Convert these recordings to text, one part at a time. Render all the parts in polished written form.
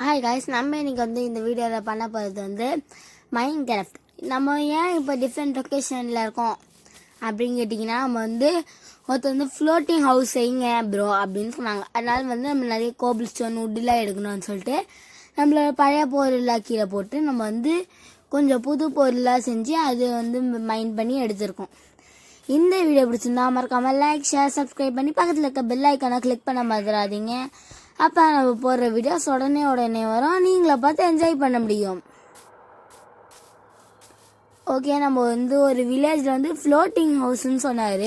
Hi guys, நம்ம இன்றைக்கி இந்த வீடியோவில் பண்ண போகிறது மைண்ட் கிராஃப்ட். நம்ம ஏன் இப்போ டிஃப்ரெண்ட் லொக்கேஷனில் இருக்கோம் அப்படின்னு கேட்டிங்கன்னா, நம்ம ஒருத்தர் ஃப்ளோட்டிங் ஹவுஸ் செய்யுங்க ப்ரோ அப்படின்னு சொன்னாங்க. அதனால் நம்ம நிறைய கோபிள் ஸ்டோன் உட்டுலாம் எடுக்கணும்னு சொல்லிட்டு நம்மளோட பழைய பொருளாக கீழே போட்டு நம்ம கொஞ்சம் புது பொருளாக செஞ்சு அது மைண்ட் பண்ணி எடுத்திருக்கோம். இந்த வீடியோ பிடிச்சிருந்தா மறக்காமல் லைக், ஷேர், சப்ஸ்கிரைப் பண்ணி பக்கத்தில் இருக்க பெல் ஐக்கானை கிளிக் பண்ண மறந்துடாதீங்க. அப்போ நம்ம போடுற வீடியோஸ் உடனே வரும், நீங்களே பார்த்து என்ஜாய் பண்ண முடியும். ஓகே, நம்ம ஒரு வில்லேஜில் ஃப்ளோட்டிங் ஹவுஸ்ன்னு சொன்னார்.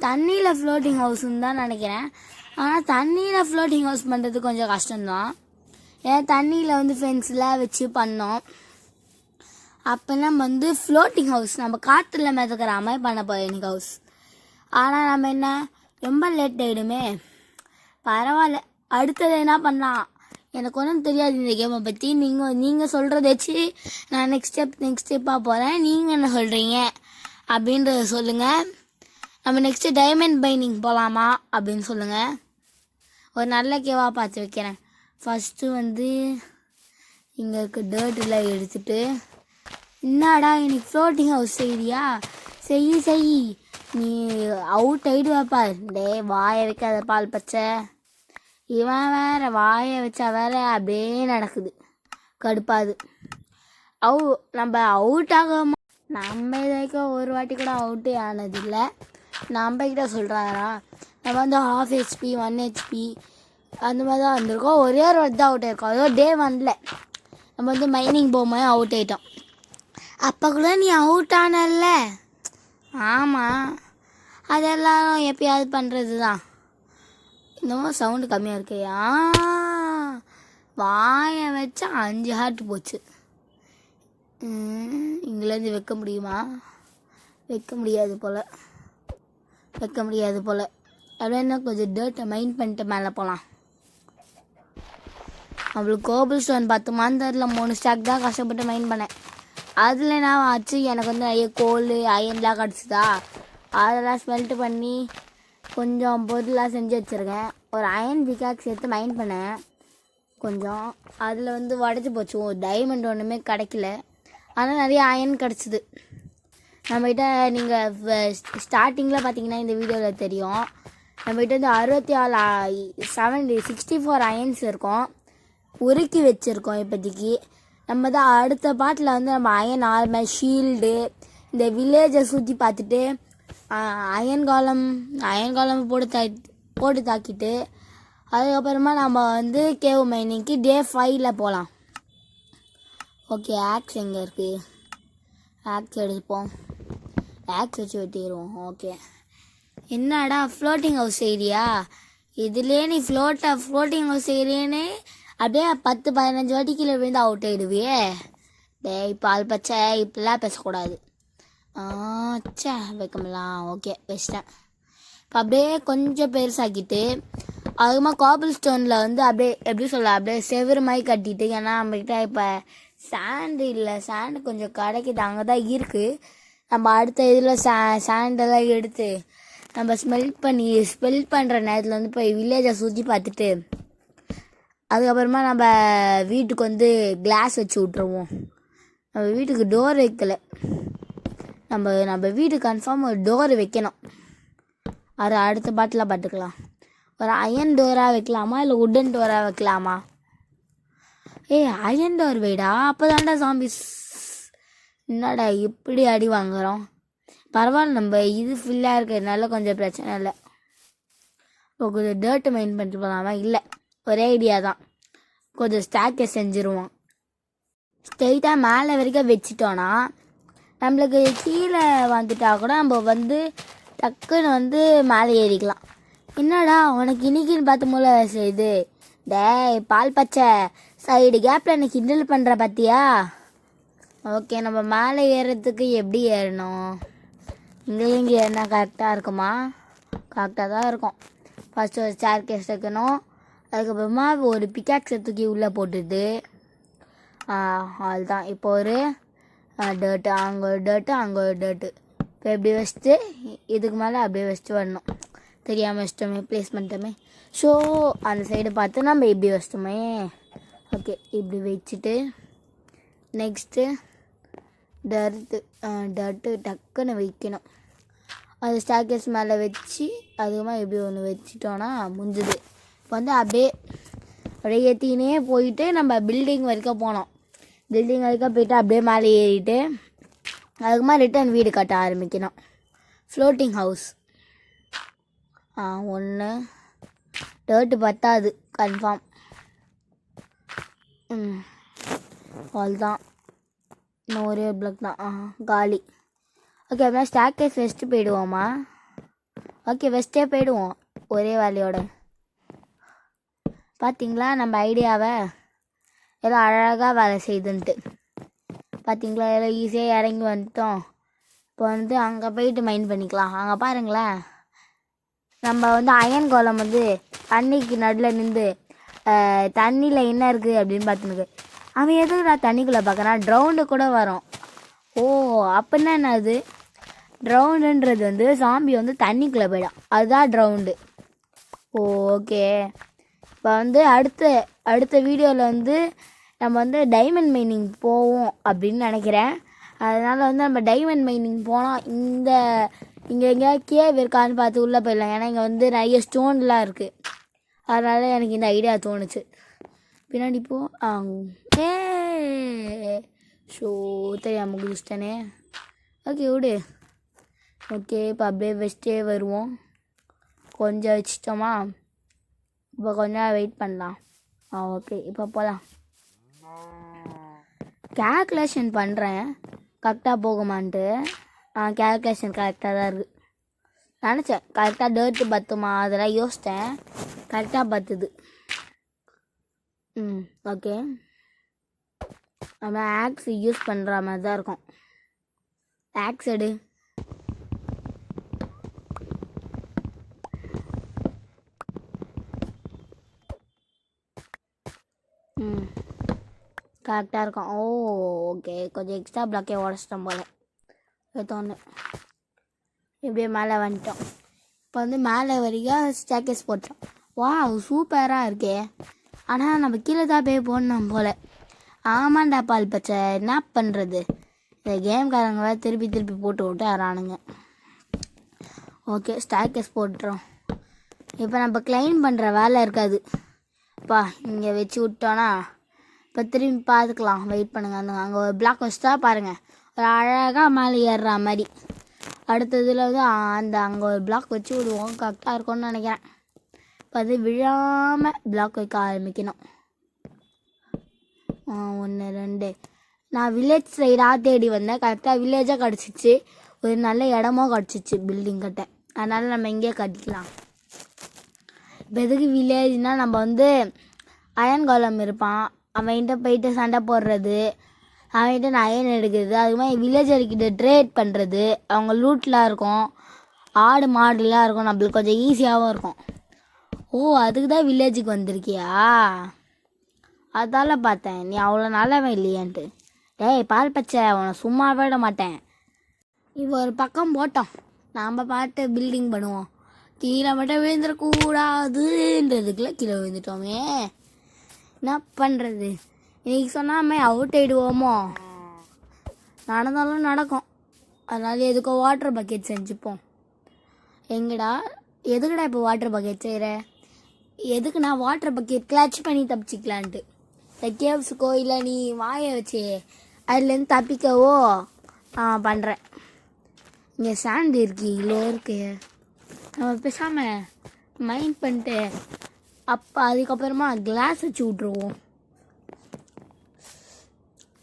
தண்ணியில் ஃப்ளோட்டிங் ஹவுஸ்ன்னு தான் நினைக்கிறேன். ஆனால் தண்ணியில் ஃப்ளோட்டிங் ஹவுஸ் பண்ணுறது கொஞ்சம் கஷ்டம்தான். ஏன்னா தண்ணியில் ஃபென்ஸ்லாம் வச்சு பண்ணோம். அப்போ நம்ம ஃப்ளோட்டிங் ஹவுஸ் நம்ம காற்றுல மிதக்கிற மாதிரி பண்ண போகிறோம் எனக்கு ஹவுஸ். ஆனால் நம்ம என்ன ரொம்ப லேட் ஆகிடுமே, பரவாயில்ல, அடுத்தது என்ன பண்ணலாம். எனக்கு ஒன்றும் தெரியாது இந்த கேமை பற்றி. நீங்கள் சொல்கிறத வச்சு நான் நெக்ஸ்ட் ஸ்டெப்பாக போகிறேன். நீங்கள் என்ன சொல்கிறீங்க அப்படின்றத சொல்லுங்கள். நம்ம நெக்ஸ்ட்டு டைமண்ட் பைண்டிங் போகலாமா அப்படின்னு சொல்லுங்கள். ஒரு நல்ல கேவாக பார்த்து வைக்கிறேன். ஃபஸ்ட்டு இங்கே இருக்க டேர்ட்டெல்லாம் எடுத்துகிட்டு, என்னடா இன்னைக்கு ஃப்ளோட்டிங் ஹவுஸ் செய்யறியா, செய் நீ அவுட் ஆகிடுவாப்பா. டே வாயை வைக்காத பால் பச்சை. இவன் வேற வாயை வச்சா வேற அப்படியே நடக்குது, கடுப்பாது. நம்ம அவுட் ஆகாம நம்ம இது வரைக்கும் ஒரு வாட்டி கூட அவுட்டே ஆனதில்லை. நம்ம கிட்ட சொல்கிறாரா, நம்ம ½ HP 1 HP அந்த மாதிரி தான் வந்திருக்கோம். ஒரே ஒரு வாட்டி தான் அவுட் ஆயிருக்கோம். அதோ டே 1ல் நம்ம மைனிங் போகும்போது அவுட் ஆகிட்டோம். அப்போ கூட நீ அவுட் ஆனல்ல. ஆமாம், அதெல்லாம் எப்பயாவது பண்ணுறது தான். இன்னமும் சவுண்டு கம்மியாக இருக்கையா, வாயை வச்சா 5 ஹார்ட் போச்சு. இங்கேருந்து வைக்க முடியுமா? வைக்க முடியாது போல். அப்படின்னா கொஞ்சம் டேர்ட்டை மைண்ட் பண்ணிட்டு மேலே போகலாம். அவளுக்கு கோபிள் ஸ்டோன் 10 மாதத்தில் 3 ஸ்டாக் தான் கஷ்டப்பட்டு மைண்ட் பண்ணேன். அதில் என்ன ஆச்சு, எனக்கு நிறைய கோல் அயன்லாம் கிடச்சிதா. அதெல்லாம் ஸ்மெல்ட்டு பண்ணி கொஞ்சம் பொருளாக செஞ்சு வச்சுருக்கேன். ஒரு அயன் பிக்காக்ஸ் எடுத்து மைண்ட் பண்ணேன் கொஞ்சம். அதில் உடச்சி போச்சு. டைமண்ட் ஒன்றுமே கிடைக்கல. ஆனால் நிறைய அயன் கிடச்சிது நம்மகிட்ட. நீங்கள் ஸ்டார்டிங்கில் பார்த்தீங்கன்னா இந்த வீடியோவில் தெரியும், நம்மகிட்ட 64 அயன்ஸ் இருக்கும், உருக்கி வச்சுருக்கோம் இப்போதைக்கு. நம்ம தான் அடுத்த பாட்டில் நம்ம அயன் ஆர்மர், ஷீல்டு, இந்த வில்லேஜை சுற்றி பார்த்துட்டு அயன் காலம் போட்டு தாக்கிட்டு அதுக்கப்புறமா நம்ம கேவ் மைனிங்க்கு டே 5ல் போகலாம். ஓகே, ஆக்ஸ் எங்கே இருக்குது? ஆக்ஸ் எடுப்போம். ஆக்ஸ் வச்சு வெட்டிடுவோம். ஓகே, என்னடா ஃப்ளோட்டிங் ஹவுஸ் செய்கிறியா? இதுலேயே நீ ஃப்ளோட்டிங் ஹவுஸ் செய்கிறேன்னு அப்படியே 10-15 வாட்டி கீழே விழுந்து அவுட் ஆகிடுவியே. டேய் பால் பச்சை, இப்படிலாம் பேசக்கூடாது. சே, வைக்கமெல்லாம். ஓகே, வச்சிட்டேன். இப்போ அப்படியே கொஞ்சம் பெருசாக்கிட்டு அதுமா கோபிள் ஸ்டோனில் அப்படியே எப்படி சொல்ல, அப்படியே செவரு மாதிரி கட்டிட்டு. ஏன்னா நம்மகிட்ட இப்போ சாண்டு இல்லை, சாண்டு கொஞ்சம் கிடைக்கிது, அங்கே தான் இருக்குது. நம்ம அடுத்த இதில் சாண்டெல்லாம் எடுத்து நம்ம ஸ்மெல் பண்ணுற நேரத்தில் போய் வில்லேஜை சுற்றி பார்த்துட்டு அதுக்கப்புறமா நம்ம வீட்டுக்கு கிளாஸ் வச்சு விட்ருவோம். நம்ம வீட்டுக்கு டோர் வைக்கலை. நம்ம வீடு கன்ஃபார்ம் ஒரு டோர் வைக்கணும். அது அடுத்த பாட்டில் பார்த்துக்கலாம். ஒரு அயன் டோராக வைக்கலாமா இல்லை உட்டன் டோராக வைக்கலாமா? அயன் டோர் வைடா, அப்போ தாண்டா சாம்பிஸ். என்னடா இப்படி அடி வாங்குகிறோம்? பரவாயில்ல, நம்ம இது ஃபுல்லாக இருக்கிறதுனால கொஞ்சம் பிரச்சனை இல்லை. இப்போ கொஞ்சம் டேர்ட்டு மைண்ட் பண்ணிட்டு போகலாமா? இல்லை, ஒரே ஐடியா தான். கொஞ்சம் ஸ்டாக்கை செஞ்சுருவோம். ஸ்ட்ரெயிட்டாக மேலே வரைக்கும் வச்சிட்டோன்னா நம்மளுக்கு கீழே வந்துட்டா கூட நம்ம டக்குன்னு மேலே ஏறிக்கலாம். என்னடா உனக்கு இன்னைக்குன்னு பார்த்து மூளை செய்யுது. டேய் பால் பச்சை, சைடு கேப்பில் எனக்கு கிண்டல் பண்ணுற பார்த்தியா? ஓகே, நம்ம மேலே ஏறுறதுக்கு எப்படி ஏறணும்? இங்கே ஏறினா கரெக்டாக இருக்குமா? கரெக்டாக தான் இருக்கும். ஃபஸ்ட்டு ஒரு சேர் கேஸ் வைக்கணும். அதுக்கப்புறமா ஒரு பிக்காக்ஸை தூக்கி உள்ளே போட்டுட்டு அதுதான். இப்போ ஒரு டேர்ட்டு, அங்கே ஒரு டேர்ட்டு. இப்போ எப்படி வச்சுட்டு இதுக்கு மேலே அப்படியே வச்சுட்டு வரணும். தெரியாமல் வச்சிட்டோமே, ப்ளேஸ் பண்ணிட்டோமே. ஸோ அந்த சைடு பார்த்து நம்ம இப்படி வச்சிட்டோமே, ஓகே, இப்படி வச்சுட்டு நெக்ஸ்ட்டு டர்ட்டு டக்குன்னு வைக்கணும். அது ஸ்டார்கேஸ் மேலே வச்சு அதுக்கப்புறமா இப்படி ஒன்று வச்சிட்டோன்னா முடிஞ்சுது. இப்போ வந்து அப்படியே ஏற்றினே போயிட்டு நம்ம பில்டிங் வரைக்கும் போனோம். பில்டிங் வரைக்கும் போயிட்டு அப்படியே மேலே ஏறிட்டு அதுக்குமா ரிட்டர்ன் வீடு கட்ட ஆரம்பிக்கணும். ஃப்ளோட்டிங் ஹவுஸ் 1 டர்ட்டு பத்தாது கன்ஃபார்ம். அவ்வளோதான், இன்னும் ஒரே பிளாக் தான் காலி. ஓகே, அப்படின்னா ஸ்டார்கேஸ் வெஸ்ட்டு போயிடுவோமா? ஓகே, வெஸ்ட்டே போயிடுவோம் ஒரே வேலையோட. பார்த்தீங்களா நம்ம ஐடியாவை எல்லாம் அழகாக வேலை செய்துன்ட்டு. பார்த்தீங்களா எல்லாம் ஈஸியாக இறங்கி வந்துட்டோம். இப்போ வந்து அங்கே போயிட்டு மைண்ட் பண்ணிக்கலாம். அங்கே பாருங்களேன், நம்ம வந்து அயன் கோலம் வந்து தண்ணிக்கு நடுவில் நின்று தண்ணியில் என்ன இருக்குது அப்படின்னு பார்த்துனுக்கு. அவன் எதுக்குடா தண்ணிக்குள்ளே பார்க்குறான்? ட்ரவுண்டு கூட வரும். ஓ, அப்படின்னா என்னது? ட்ரவுண்டுன்றது வந்து சாம்பி வந்து தண்ணிக்குள்ளே போயிடும், அதுதான் ட்ரவுண்டு. ஓகே, இப்போ வந்து அடுத்த வீடியோவில் வந்து நம்ம வந்து டைமண்ட் மைனிங் போவோம் அப்படின்னு நினைக்கிறேன். அதனால் வந்து நம்ம டைமண்ட் மைனிங் போனால் இங்கே எங்கேயாவது கேவ் இருக்கான்னு பார்த்து உள்ளே போயிடலாம். ஏன்னா இங்கே வந்து நிறைய ஸ்டோன்லாம் இருக்குது. அதனால் எனக்கு இந்த ஐடியா தோணுச்சு. பின்னாடி போ. ஷோ தெரியாமல் முடிச்சிட்டேனே. ஓகே விடு. ஓகே, இப்போ அப்படியே வெஸ்ட்டே வருவோம். கொஞ்சம் வச்சிட்டோமா? இப்போ கொஞ்சம் வெயிட் பண்ணலாம். ஓகே, இப்போ போகலாம். கேல்குலேஷன் பண்ணுறேன் கரெக்டாக போகுமான்ட்டு. கேல்குலேஷன் கரெக்டாக தான் இருக்குது. நினச்சேன் கரெக்டாக டர்ட்டு பத்துமா, அதெல்லாம் யோசித்தேன். கரெக்டாக பத்துது. ஓகே, நம்ம ஆக்ஸ் யூஸ் பண்ணுற மாதிரி தான் இருக்கும். ஆக்ஸ் எடு. கரெக்டாக இருக்கும். ஓகே, கொஞ்சம் எக்ஸ்ட்ரா பிளாக்கே உடச்சிட்டோம் போல். தோணு இப்படியே மேலே வந்துட்டோம். இப்போ வந்து மேலே வரைக்கும் ஸ்டார்கேஸ் போட்டோம். வா, சூப்பராக இருக்கே. ஆனால் நம்ம கீழே தான் போய் போடணும் போல். ஆமாண்டா பால் பச்சை, என்ன பண்ணுறது? இந்த கேம்காரங்க வேறு திருப்பி போட்டு விட்டு வரானுங்க. ஓகே, ஸ்டார்கேஸ் போட்டுறோம். இப்போ நம்ம கிளைம் பண்ணுற வேலை இருக்காது. அப்பா இங்கே வச்சு விட்டோன்னா இப்போ திரும்பி பார்த்துக்கலாம். வெயிட் பண்ணுங்க. அங்கே ஒரு பிளாக் வச்சுட்டா பாருங்கள், ஒரு அழகாக மேலே ஏறுற மாதிரி. அடுத்ததில் வந்து அங்கே ஒரு பிளாக் வச்சு விடுவோம். கரெக்டாக இருக்கும்னு நினைக்கிறேன். இப்போ அது விழாமல் பிளாக் வைக்க ஆரம்பிக்கணும். 1 2. நான் வில்லேஜ் சைடாக தேடி வந்தேன். கரெக்டாக வில்லேஜாக கிடச்சிச்சு. ஒரு நல்ல இடமும் கிடச்சிச்சு பில்டிங் கட்ட. அதனால் நம்ம இங்கேயே கட்டிக்கலாம். இப்போ எதுக்கு வில்லேஜ்னால் நம்ம வந்து அயன் கோலம் இருப்பான், அவன்கிட்ட போயிட்டு சண்டை போடுறது, அவன்கிட்ட அயன் எடுக்கிறது, அது மாதிரி வில்லேஜர்கிட்ட ட்ரேட் பண்ணுறது, அவங்க லூட்லாம் இருக்கும், ஆடு மாடுலாம் இருக்கும், நம்மளுக்கு கொஞ்சம் ஈஸியாகவும் இருக்கும். அதுக்கு தான் வில்லேஜுக்கு வந்திருக்கியா? அதால் பார்த்தேன் நீ அவ்வளோ நல்லவன் இல்லையான்ட்டு. டேய் பால் பச்சை, உன்னை சும்மா விட மாட்டேன். இப்போ ஒரு பக்கம் போட்டோம், நாம் பாட்டு பில்டிங் பண்ணுவோம். கீழே மட்டும் விழுந்துடக்கூடாதுன்றதுக்குள்ளே கீழே விழுந்துட்டோமே. என்ன பண்ணுறது? இன்றைக்கி சொன்னாமே அவுட் ஆகிடுவோமோ? நடந்தாலும் நடக்கும். அதனால எதுக்கோ வாட்டர் பக்கெட் செஞ்சுப்போம். எதுக்குடா இப்போ வாட்டர் பக்கெட் செய்கிற? எதுக்கு நான் வாட்டர் பக்கெட் கிளச் பண்ணி தப்பிச்சிக்கலான்ட்டு. இந்த கேவ்ஸுக்கோ இல்லை நீ வாயை வச்சு அதுலேருந்து தப்பிக்கவோ பண்ணுறேன். இங்கே சாண்ட் இருக்கு, இவ்வளோ இருக்கு. நம்ம பேசாமல் மைண்ட் பண்ணிட்டு அப்போ அதுக்கப்புறமா கிளாஸ் வச்சு விட்ருவோம்.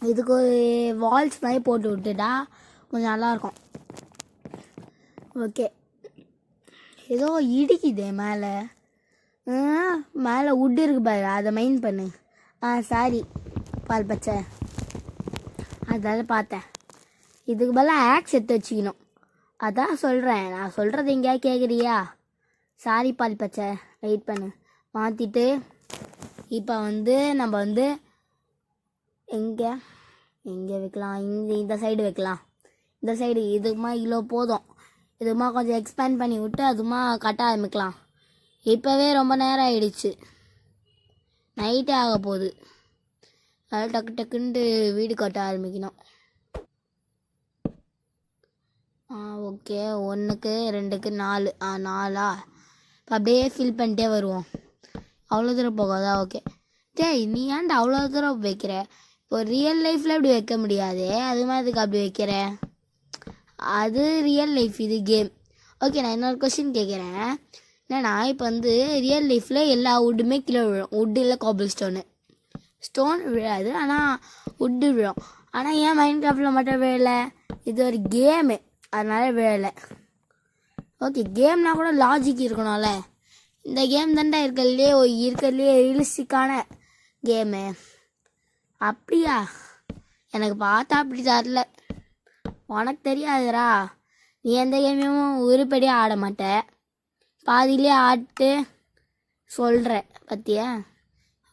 இதுக்கு ஒரு வால்ஸ் மாதிரி போட்டு விட்டுட்டா கொஞ்சம் நல்லாயிருக்கும். ஓகே, ஏதோ இடிக்குதே மேலே. மேலே உட்டு இருக்கு பாரு, அதை மைண்ட் பண்ணு. சாரி பால் பச்சை, அதால் பார்த்தேன். இதுக்கு பதிலாக ஆக்ஸ் எடுத்து வச்சுக்கணும். அதான் சொல்கிறேன், நான் சொல்கிறது எங்கேயா கேட்குறியா? சாரி பால் பச்சை, வெயிட் பண்ணு. மாற்றிட்டு இப்போ வந்து நம்ம வந்து எங்கே வைக்கலாம்? இந்த சைடு வைக்கலாம். இந்த சைடு இதுமா இவ்வளோ போதும். இதுமா கொஞ்சம் எக்ஸ்பேண்ட் பண்ணி விட்டு அதுமா கட்ட ஆரம்பிக்கலாம். இப்போவே ரொம்ப நேரம் ஆயிடுச்சு, நைட்டே ஆக போகுது. அதனால் டக்கு டக்குன்ட்டு வீடு கட்ட ஆரம்பிக்கணும். ஓகே, 1க்கு 2க்கு 4 4ஆ? இப்போ அப்படியே ஃபில் பண்ணிட்டே வருவோம். அவ்வளோ தூரம் போகாதா? ஓகே. டேய், நீ ஏன்டா அவ்வளோ தூரம் வைக்கிற? இப்போ ரியல் லைஃப்பில் இப்படி வைக்க முடியாது, அது மாதிரி அதுக்கு அப்படி வைக்கிற. அது ரியல் லைஃப், இது கேம். ஓகே, நான் இன்னொரு கொஸ்டின் கேட்குறேன். என்னன்னா, இப்போ வந்து ரியல் லைஃப்பில் எல்லா வுட்டுமே கீழே விழும். வுட்டு இல்லை காபிள் ஸ்டோன் விழாது, ஆனால் வுட்டு விழும். ஆனால் ஏன் மைண்ட் கிராஃப்டில் மட்டும் விழலை? இது ஒரு கேமு, அதனால விழலை. ஓகே, கேம்னா கூட லாஜிக் இருக்கணும்ல. இந்த கேம் தான்டா இருக்கிறதுலே ரியலிஸ்டிக்கான கேமு. அப்படியா? எனக்கு பார்த்தா அப்படி தரல. உனக்கு தெரியாதுரா, நீ எந்த கேமையும் உருப்படியாக ஆட மாட்ட, பாதியிலே ஆட்டு சொல்கிற பற்றியா?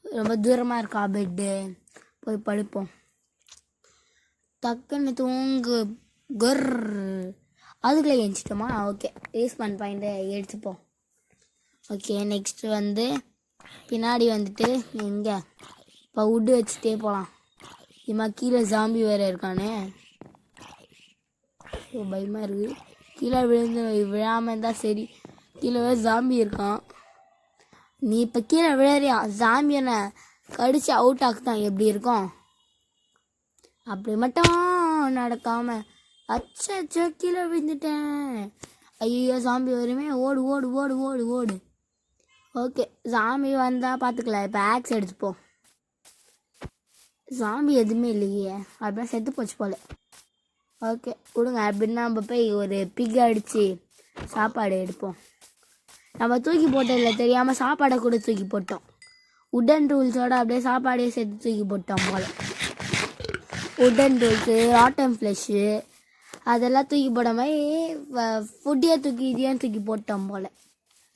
ரொம்ப தூரமாக இருக்கா பெட்டு, போய் படுப்போம். டக்குன்னு தூங்கு கொர். அதுக்குள்ளே எழுந்திட்டோமா? ஓகே, ரீஸ்பான் பாயிண்ட்டை எடுத்துப்போம். ஓகே, நெக்ஸ்ட்டு வந்து பின்னாடி வந்துட்டு எங்கே இப்போ வுட்டு வச்சுட்டே போகலாம். இம்மா கீழே ஜாம்பி வேறு இருக்கானே, பயமாக இருக்குது. கீழே விழாமல் இருந்தால் சரி. கீழே வேறு ஜாம்பி இருக்கான். நீ இப்போ கீழே விழறியா? ஜாம்பியனை கடிச்சு அவுட் ஆக்குதான் எப்படி இருக்கும்? அப்படி மட்டும் நடக்காமல் அச்சோ கீழே விழுந்துட்டேன். ஐயோ, ஜாம்பி வருமே, ஓடு ஓடு ஓடு ஓடு ஓடு. ஓகே, ஜாம்பி வந்தால் பார்த்துக்கலாம். இப்போ ஆக்ஸ் எடுத்துப்போம். ஜாம்பி எதுவுமே இல்லையே, அப்படின்னா செத்து போச்சு போல். ஓகே விடுங்க, அப்படின்னா நம்ம போய் ஒரு பிக் அடித்து சாப்பாடு எடுப்போம். நம்ம தூக்கி போட்டதில்ல, தெரியாமல் சாப்பாடை கூட தூக்கி போட்டோம். உடன் ரூல்ஸோடு அப்படியே சாப்பாடே சேர்த்து தூக்கி போட்டோம் போல். உடன் ரூல்ஸு, ராட்டன் ஃப்ளெஷ்ஷு அதெல்லாம் தூக்கி போட மாதிரி ஃபுட்டையே தூக்கி இதையும் தூக்கி போட்டோம் போல்.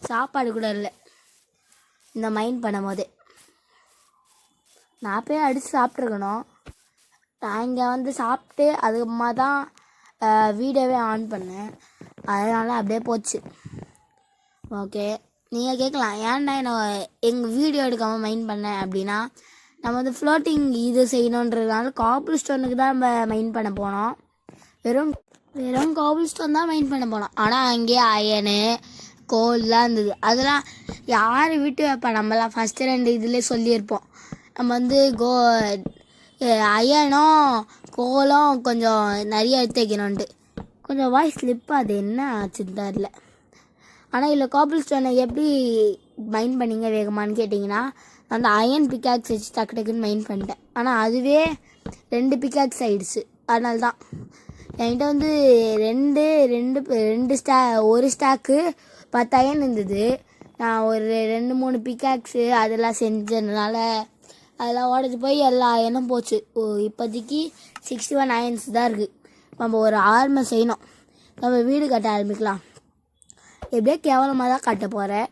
சாப்பாடு கூட இல்லை இந்த மைண்ட் பண்ணும் போதே. நான் போய் அடித்து சாப்பிட்ருக்கணும். நான் இங்கே வந்து சாப்பிட்டு அதுக்கப்புறமா தான் வீடியோவே ஆன் பண்ணேன், அதனால் அப்படியே போச்சு. ஓகே, நீங்கள் கேட்கலாம் ஏன்டா என்ன எங்கள் வீடியோ எடுக்காமல் மைண்ட் பண்ணேன் அப்படின்னா, நம்ம வந்து ஃப்ளோட்டிங் இது செய்யணுன்றதுனால காபிள் ஸ்டோனுக்கு தான் நம்ம மைண்ட் பண்ண போனோம். வெறும் காபிள் ஸ்டோன் தான் மைண்ட் பண்ண போனோம். ஆனால் அங்கேயே அயனு கோல்லாம் இருந்தது. அதெல்லாம் யார் விட்டு வைப்பா? நம்மலாம் ஃபஸ்ட்டு 2 இதில் சொல்லியிருப்போம். நம்ம வந்து அயனும் கோலம் கொஞ்சம் நிறைய எடுத்து வைக்கணுன்ட்டு. கொஞ்சம் வாய்ஸ் ஸ்லிப், அது என்ன ஆச்சுன்னு தெரில. ஆனால் இதில் காபிள் ஸ்டோனை எப்படி மைண்ட் பண்ணிங்க வேகமானு கேட்டிங்கன்னா, அந்த அயன் பிக்காக்ஸ் வச்சு டக்கு டக்குன்னு மைண்ட் பண்ணிட்டேன். ஆனால் அதுவே 2 பிக்காக்ஸ் ஆகிடுச்சு. அதனால தான் என்கிட்ட வந்து ஒரு ஸ்டாக்கு 10 அயன் இருந்தது. நான் ஒரு 2-3 பிக்காக்ஸு அதெல்லாம் செஞ்சதுனால அதெல்லாம் உடஞ்சி போய் எல்லா அயனும் போச்சு. இப்போதைக்கு 61 அயன்ஸ் தான் இருக்குது. நம்ம ஒரு ஆர்மர் செய்யணும். நம்ம வீடு கட்ட ஆரம்பிக்கலாம். எப்படியே கேவலமாக தான் கட்ட போகிறேன்,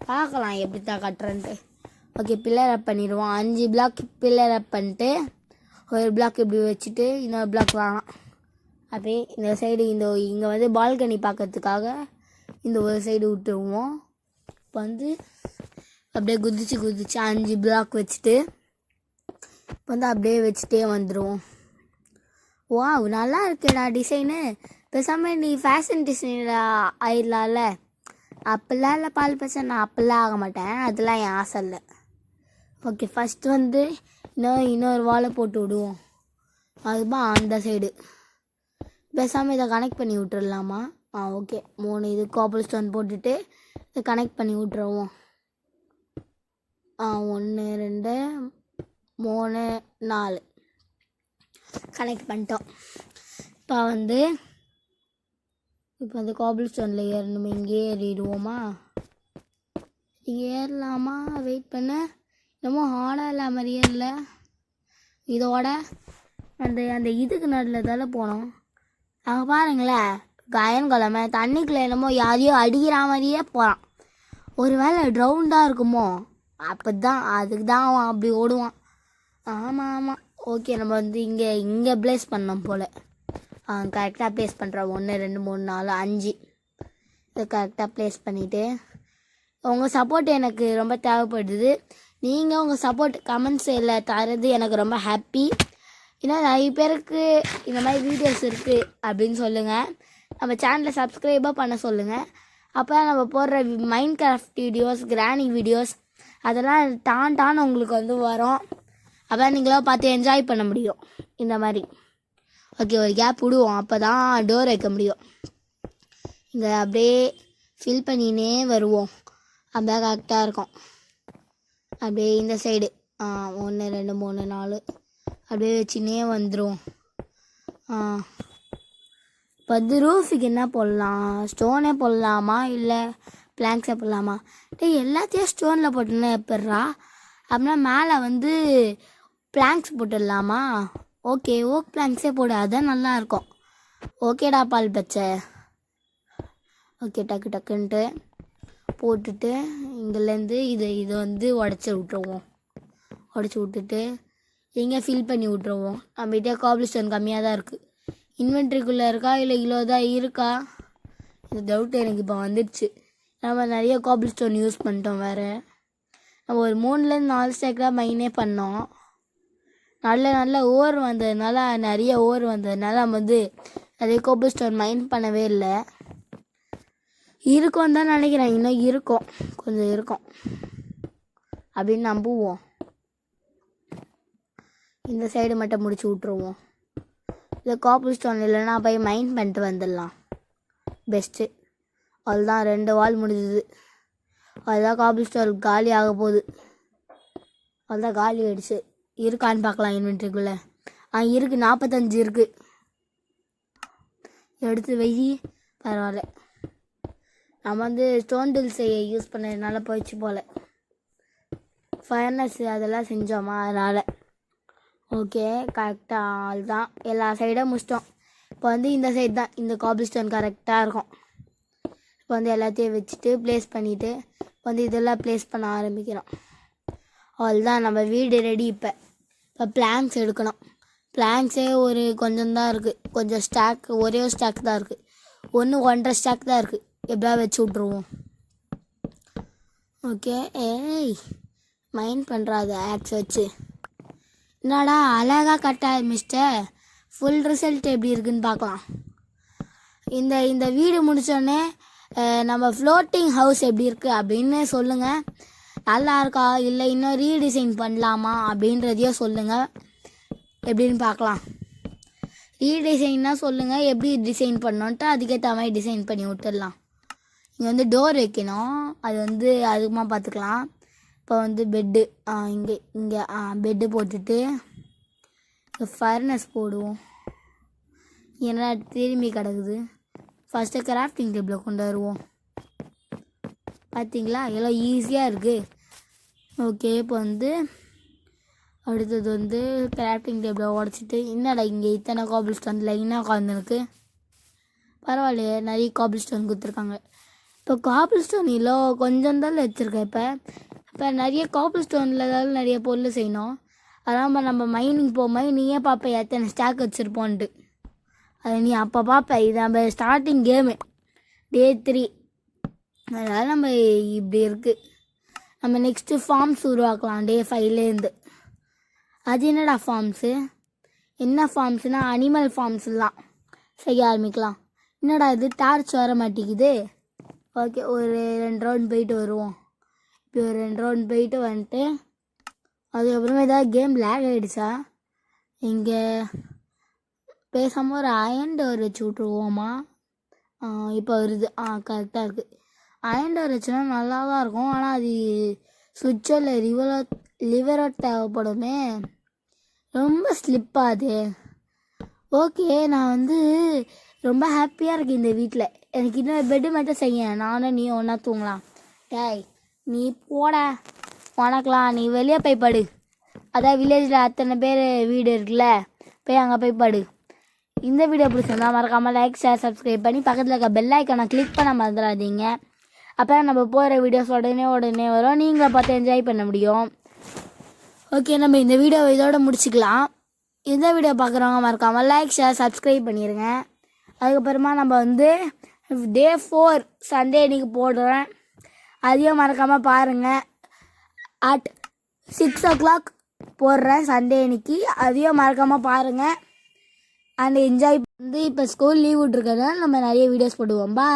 பார்க்கலாம் எப்படி தான் கட்டுறேன்ட்டு. ஓகே, பில்லர் அப் பண்ணிடுவோம். 5 பிளாக் பில்லர் அப் பண்ணிட்டு ஒரு பிளாக் இப்படி வச்சுட்டு இன்னொரு பிளாக் வாங்கலாம். அப்படியே இந்த சைடு இங்கே வந்து பால்கனி பார்க்கறதுக்காக இந்த ஒரு சைடு விட்டுருவோம். இப்போ வந்து அப்படியே குதிச்சு 5 பிளாக் வச்சுட்டு இப்போ வந்து அப்படியே வச்சுட்டே வந்துடுவோம். வா, நல்லா இருக்கேடா டிசைனு. பேசாமல் நீ ஃபேஷன் டிசைனர் ஆயிடலாம்ல. அப்படிலாம் இல்லை பால் பேச, நான் அப்படிலாம் ஆக மாட்டேன், அதெல்லாம் என் ஆசை இல்லை. ஓகே, ஃபஸ்ட்டு வந்து இன்னொரு வாழை போட்டு விடுவோம். அதுதான் அந்த சைடு. பேசாமல் இதை கனெக்ட் பண்ணி விட்டுடலாமா? ஓகே, 3 இது காபிள் ஸ்டோன் போட்டுட்டு இதை கனெக்ட் பண்ணி விட்டுருவோம். 1 2 3 4 கனெக்ட் பண்ணிட்டோம். இப்போ வந்து காபிள் ஸ்டோனில் ஏறணுமே, இங்கே ஏறிடுவோமா? இங்கே ஏறலாமா? வெயிட் பண்ண, என்னமோ ஹார்டாக இல்லை மாதிரியே இல்லை. இதோட அந்த இதுக்கு நடுவில் தானே போனோம். அங்கே பாருங்களேன், கயன் குழமை தண்ணிக்குள்ளே என்னமோ யாரையோ அடிக்கிற மாதிரியே போகிறான். ஒரு வேளை ட்ரவுண்டாக இருக்குமோ? அதுக்கு தான் அவன் அப்படி ஓடுவான். ஆமாம். ஓகே, நம்ம வந்து இங்கே ப்ளேஸ் பண்ணோம் போல். கரெக்டாக ப்ளேஸ் பண்ணுறோம். 1 2 3 4 5 இதை கரெக்டாக ப்ளேஸ் பண்ணிவிட்டு உங்கள் சப்போர்ட் எனக்கு ரொம்ப தேவைப்படுது. நீங்கள் உங்கள் சப்போர்ட் கமெண்ட்ஸில் தரது எனக்கு ரொம்ப ஹாப்பி. இன்னும் நிறைய பேருக்கு இந்த மாதிரி வீடியோஸ் இருக்குது அப்படின்னு சொல்லுங்கள். நம்ம சேனலை சப்ஸ்கிரைபாக பண்ண சொல்லுங்கள். அப்போ நம்ம போடுற மைண்ட் கிராஃப்ட் வீடியோஸ், கிராணி வீடியோஸ் அதெல்லாம் டான் உங்களுக்கு வந்து வரும். அப்போ நீங்களாம் பார்த்து என்ஜாய் பண்ண முடியும் இந்த மாதிரி. ஓகே, ஒரு கேப் விடுவோம், அப்போ தான் டோர் வைக்க முடியும். இங்கே அப்படியே ஃபில் பண்ணினே வருவோம், அப்படியே கரெக்டாக இருக்கும். அப்படியே இந்த சைடு 1 2 3 4 அப்படியே வச்சுனே வந்துடும். இப்போ வந்து ரூஃபுக்கு என்ன போடலாம்? ஸ்டோனே போடலாமா இல்லை பிளாங்க்ஸே போடலாமா? எல்லாத்தையும் ஸ்டோனில் போட்டுன்னா எப்பட்றா? அப்படின்னா மேலே வந்து பிளாங்க்ஸ் போட்டுடலாமா? ஓகே, ஓக் பிளாங்க்ஸே போடு, அதுதான் நல்லாயிருக்கும். ஓகேடா பால் பச்சை. ஓகே, டக்குன்ட்டு போட்டுட்டு இங்கேருந்து இதை வந்து உடச்சி விட்ருவோம். உடச்சி விட்டுட்டு எங்கே ஃபில் பண்ணி விட்ருவோம். நம்மகிட்ட காபிள் ஸ்டோன் கம்மியாக தான் இருக்குது. இன்வென்ட்ரிக்குள்ளே இருக்கா இல்லை இவ்வளோ தான் இருக்கா? இந்த டவுட் எனக்கு இப்போ வந்துடுச்சு. நம்ம நிறைய காபிள் ஸ்டோன் யூஸ் பண்ணிட்டோம் வேறு. நம்ம ஒரு 3லேருந்து 4 ஸ்டாக் தான் மைனே பண்ணோம். நல்ல ஓர் வந்ததுனால, நிறைய ஓர் வந்ததுனால நம்ம வந்து நிறைய காபிள் ஸ்டோன் மைன் பண்ணவே இல்லை. இருக்கும் தான் நினைக்கிறேன், இன்னும் இருக்கும், கொஞ்சம் இருக்கும் அப்படின்னு நம்புவோம். இந்த சைடு மட்டும் முடிச்சு விட்ருவோம். இந்த காபிள் ஸ்டோன் இல்லைன்னா போய் மைன் பண்ணிட்டு வந்துடலாம், பெஸ்ட்டு. அதுதான் 2 வால் முடிஞ்சுது. அதுதான் காபிள் ஸ்டோன் காலி ஆக போகுது. அதுதான் காலி ஆகிடுச்சு. இருக்கான்னு பார்க்கலாம் இன்வென்ட்ரிக்குள்ளே. இருக்குது, 45 இருக்குது. எடுத்து வெயி, பரவாயில்ல. நம்ம வந்து ஸ்டோன் டூல் செய்ய யூஸ் பண்ணதுனால போயிடுச்சு போல். ஃபயர்னஸ் அதெல்லாம் செஞ்சோமா அதனால். ஓகே, கரெக்டாக அதுதான் எல்லா சைடும் முடிச்சிட்டோம். இப்போ வந்து இந்த சைடு தான் இந்த காபிள் ஸ்டோன் கரெக்டாக இருக்கும். இப்போ வந்து எல்லாத்தையும் வச்சுட்டு ப்ளேஸ் பண்ணிவிட்டு வந்து இதெல்லாம் ப்ளேஸ் பண்ண ஆரம்பிக்கிறோம். அதுதான் நம்ம வீடு ரெடி. இப்போ பிளாங்க்ஸ் எடுக்கணும். பிளாங்க்ஸே ஒரு கொஞ்சம் தான் இருக்குது, கொஞ்சம் ஸ்டாக், ஒரே ஒரு ஸ்டாக் தான் இருக்குது. 1.5 ஸ்டாக் தான் இருக்குது. எப்படியா வச்சு விட்ருவோம். ஓகே, மைண்ட் பண்ணுறாது ஆக்ஸ் வச்சு. என்னடா அழகாக கட்ட ஆரம்பிச்சிட்ட. ஃபுல் ரிசல்ட் எப்படி இருக்குன்னு பார்க்கலாம். இந்த வீடு முடித்தோடனே நம்ம ஃப்ளோட்டிங் ஹவுஸ் எப்படி இருக்குது அப்படின்னு சொல்லுங்கள். நல்லா இருக்கா இல்லை இன்னும் ரீடிசைன் பண்ணலாமா அப்படின்றதையும் சொல்லுங்கள். எப்படின்னு பார்க்கலாம். ரீடிசைன்னா சொல்லுங்கள் எப்படி டிசைன் பண்ணோன்ட்டு அதுக்கேற்ற மாதிரி டிசைன் பண்ணி விட்டுடலாம். இங்கே வந்து டோர் வைக்கணும், அது வந்து அதுக்குமா பார்த்துக்கலாம். இப்போ வந்து பெட்டு இங்கே பெட்டு போட்டுட்டு ஃபர்னஸ் போடுவோம். என்ன திரும்பி கிடக்குது. ஃபஸ்ட்டு கிராஃப்டிங் டேபிளில் கொண்டு வருவோம். பார்த்தீங்களா, எல்லாம் ஈஸியாக இருக்குது. ஓகே, இப்போ வந்து அடுத்தது வந்து கிராஃப்டிங் டேபிளை உடச்சிட்டு, என்னடா இங்கே இத்தனை காபிள் ஸ்டோன் லைனாக உட்காந்துருக்கு. பரவாயில்லையே, நிறைய காபிள் ஸ்டோன் கொடுத்துருக்காங்க. இப்போ காபிள் ஸ்டோன் இல்லை கொஞ்சம் தான் வச்சுருக்கேன். இப்போ நிறைய காபிள் ஸ்டோனில் ஏதாவது நிறைய பொருள் செய்யணும். அதான் நம்ம மைனிங் போகும்போது நீயே பார்ப்ப எத்தனை ஸ்டாக் வச்சுருப்போன்ட்டு. அது நீ அப்போ பார்ப்ப. இது நம்ம ஸ்டார்டிங் கேமு Day 3. அதனால் நம்ம இப்படி இருக்குது. நம்ம நெக்ஸ்ட்டு ஃபார்ம்ஸ் உருவாக்கலாம் Day 5லேருந்து. அது என்னடா ஃபார்ம்ஸு? என்ன ஃபார்ம்ஸ்னால் அனிமல் ஃபார்ம்ஸ்லாம் செய்ய ஆரம்பிக்கலாம். என்னடா இது டார்ச் வர மாட்டேங்குது. ஓகே, ஒரு 2 ரவுண்ட் போயிட்டு வருவோம். இப்போ ஒரு 2 ரவுண்ட் போயிட்டு வந்துட்டு அதுக்கப்புறமா ஏதாவது கேம் லேக் ஆகிடுச்சா? இங்கே பேசாமல் ஒரு அயன் டோர் வச்சு விட்ருவோமா? இப்போ வருது. கரெக்டாக இருக்குது. அயன் டோர் வச்சுனா நல்லா தான் இருக்கும். ஆனால் அது சுவிட்சோ இல்லை லிவரோ தேவைப்படுமே. ரொம்ப ஸ்லிப்பாகுது. ஓகே, நான் வந்து ரொம்ப ஹாப்பியாக இருக்கேன் இந்த வீட்டில். எனக்கு இன்னொரு பெட்டு மட்டும் செய்ய, நானும் நீ ஒன்றா தூங்கலாம். டேய் நீ போட உனக்கலாம், நீ வெளியே போய் படு. அதான் வில்லேஜில் அத்தனை பேர் வீடு இருக்குல்ல, போய் அங்கே போய் படு. இந்த வீடியோ பிடிச்சிருந்தா மறக்காமல் லைக், ஷேர், சப்ஸ்கிரைப் பண்ணி பக்கத்தில் இருக்க பெல் ஐக்கானை கிளிக் பண்ண மறந்துடாதீங்க. அப்போ நம்ம போகிற வீடியோஸ் உடனே வரும், நீங்களும் பார்த்து என்ஜாய் பண்ண முடியும். ஓகே, நம்ம இந்த வீடியோவை இதோட முடிச்சுக்கலாம். இந்த வீடியோ பார்க்குறவங்க மறக்காமல் லைக், ஷேர், சப்ஸ்கிரைப் பண்ணிடுங்க. அதுக்கப்புறமா நம்ம வந்து Day 4 சண்டே இன்றைக்கி போடுறேன், அதையும் மறக்காமல் பாருங்கள். 6 o'clock போடுறேன் சண்டே அன்னைக்கு. அதையும் மறக்காமல் பாருங்கள் அண்ட் என்ஜாய். வந்து இப்போ ஸ்கூல் லீவ் விட்ருக்கனால நம்ம நிறைய வீடியோஸ் போடுவோம். பா